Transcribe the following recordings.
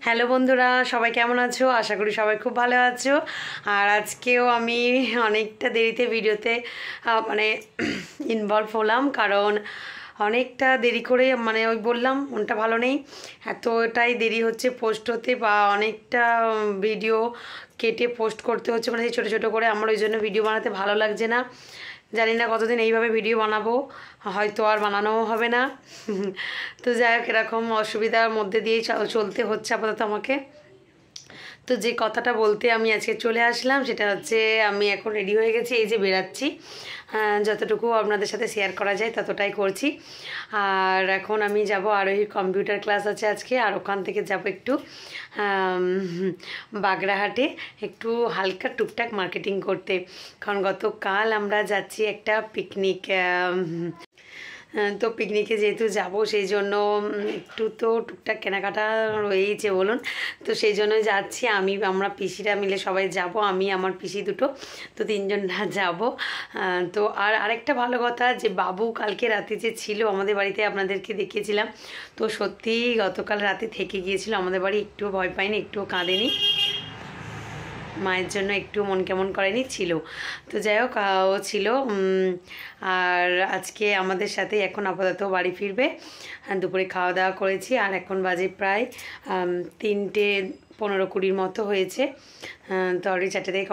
Hello বন্ধুরা, সবাই কেমন আছো? আশা করি সবাই খুব ভালো আছো। আর আজকেও আমি অনেকটা দেরিতে ভিডিওতে মানে ইনভলভ হলাম, কারণ অনেকটা দেরি করে মানে ওই বললাম মনটা ভালো নেই, এতটাই দেরি হচ্ছে পোস্ট হতে, বা অনেকটা ভিডিও কেটে পোস্ট করতে হচ্ছে, মানে ছোটো ছোটো করে। আমার ওই জন্য ভিডিও বানাতে ভালো লাগছে না। জানি না কতদিন এইভাবে ভিডিও বানাবো, হয়তো আর বানানোও হবে না। তো যাই হোক, এরকম অসুবিধার মধ্যে দিয়েই চলতে হচ্ছে আপাতত আমাকে। তো যে কথাটা বলতে আমি আজকে চলে আসলাম সেটা হচ্ছে, আমি এখন রেডি হয়ে গেছি, এই যে বেরাচ্ছি। যতটুকু আপনাদের সাথে শেয়ার করা যায় ততটাই করছি। আর এখন আমি যাব আরোহীর কম্পিউটার ক্লাস আছে আজকে, আর ওখান থেকে যাব একটু বাগড়াহাটে, একটু হালকা টুকটাক মার্কেটিং করতে। কারণ গতকাল আমরা যাচ্ছি একটা পিকনিক, তো পিকনিকে যেহেতু যাব সেই জন্য একটু তো টুকটাক কেনাকাটা রয়েইছে বলুন। তো সেই জন্যই যাচ্ছি, আমরা পিসিরা মিলে সবাই যাব, আমি আমার পিসি দুটো, তো তিনজনরা যাব। তো আর আরেকটা ভালো কথা, যে বাবু কালকে রাতে যে ছিল আমাদের বাড়িতে, আপনাদেরকে দেখিয়েছিলাম, তো সত্যিই গতকাল রাতে থেকে গিয়েছিল আমাদের বাড়ি, একটুও ভয় পায়নি, একটুও কাঁদেনি, মায়ের জন্য একটু মন কেমন করেনি ছিল। তো যাই হোক, ও ছিল। আর আজকে আমাদের সাথে এখন আপাতত বাড়ি ফিরবে। দুপুরে খাওয়া দাওয়া করেছি, আর এখন বাজে প্রায় 3:15-20 মতো হয়েছে। তো অলরেডি 4টে থেকে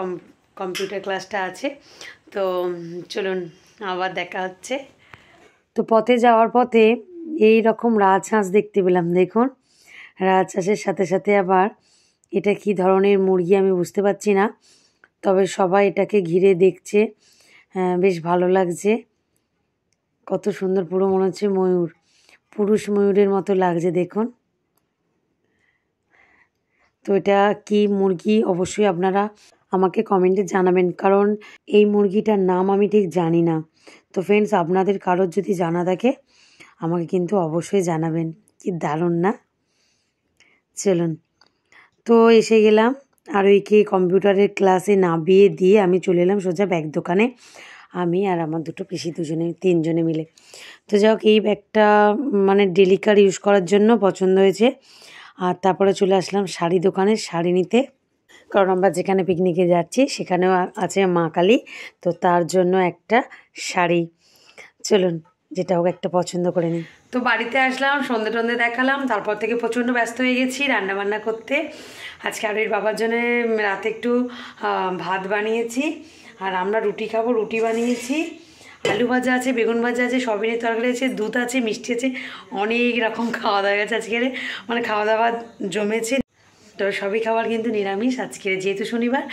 কম্পিউটার ক্লাসটা আছে। তো চলুন, আবার দেখা হচ্ছে। তো পথে যাওয়ার পথে এই রকম রাজহাঁস দেখতে পেলাম, দেখুন। রাজহাঁসের সাথে সাথে আবার এটা কি ধরনের মুরগি আমি বুঝতে পারছি না, তবে সবাই এটাকে ঘিরে দেখছে। বেশ ভালো লাগছে, কত সুন্দর, পুরো মনে হচ্ছে ময়ূর, পুরুষ ময়ূরের মতো লাগছে দেখুন। তো এটা কি মুরগি অবশ্যই আপনারা আমাকে কমেন্টে জানাবেন, কারণ এই মুরগিটার নাম আমি ঠিক জানি না। তো ফ্রেন্ডস, আপনাদের কারোর যদি জানা থাকে আমাকে কিন্তু অবশ্যই জানাবেন। কি দারুণ না? চলুন, তো এসে গেলাম আর ওইকে কম্পিউটারের ক্লাসে নামিয়ে দিয়ে আমি চলে এলাম সোজা ব্যাগ দোকানে, আমি আর আমার দুটো পিসি, তিনজনে মিলে। তো যাই হোক, এই ব্যাগটা মানে ডেলিকার ইউজ করার জন্য পছন্দ হয়েছে। আর তারপরে চলে আসলাম শাড়ি দোকানে শাড়ি নিতে, কারণ আমরা যেখানে পিকনিকে যাচ্ছি সেখানেও আছে মা কালী, তো তার জন্য একটা শাড়ি। চলুন, যেটা হোক একটা পছন্দ করে নিই। তো বাড়িতে আসলাম, সন্ধে টন্ধে দেখালাম, তারপর থেকে প্রচণ্ড ব্যস্ত হয়ে গেছি রান্নাবান্না করতে। আজকে আরোহীর বাবার জন্য রাতে একটু ভাত বানিয়েছি, আর আমরা রুটি খাবো, রুটি বানিয়েছি। আলু ভাজা আছে, বেগুন ভাজা আছে, সবিনের তরকারি আছে, দুধ আছে, মিষ্টি আছে, অনেক রকম খাওয়া দাওয়া গেছে আজকের, মানে খাওয়া দাওয়া জমেছে। তো সবই খাবার কিন্তু নিরামিষ আজকে, যেহেতু শনিবার।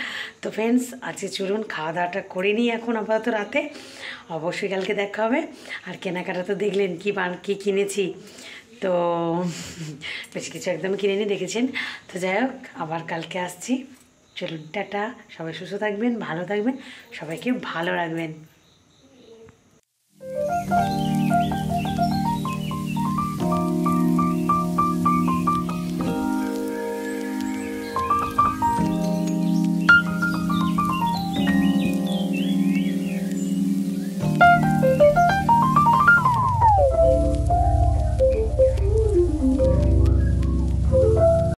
তো ফ্রেন্ডস, আজকে চলুন খাওয়া দাওয়াটা করে নিই এখন আপাতত রাতে, অবশ্যই কালকে দেখা হবে। আর কেনাকাটা তো দেখলেন কী কিনেছি, তো বেশ কিছু একদম কিনে নিয়ে দেখেছেন। তো যাই হোক, আবার কালকে আসছি। চলুন, টাটা। সবাই সুস্থ থাকবেন, ভালো থাকবেন, সবাইকে ভালো রাখবেন।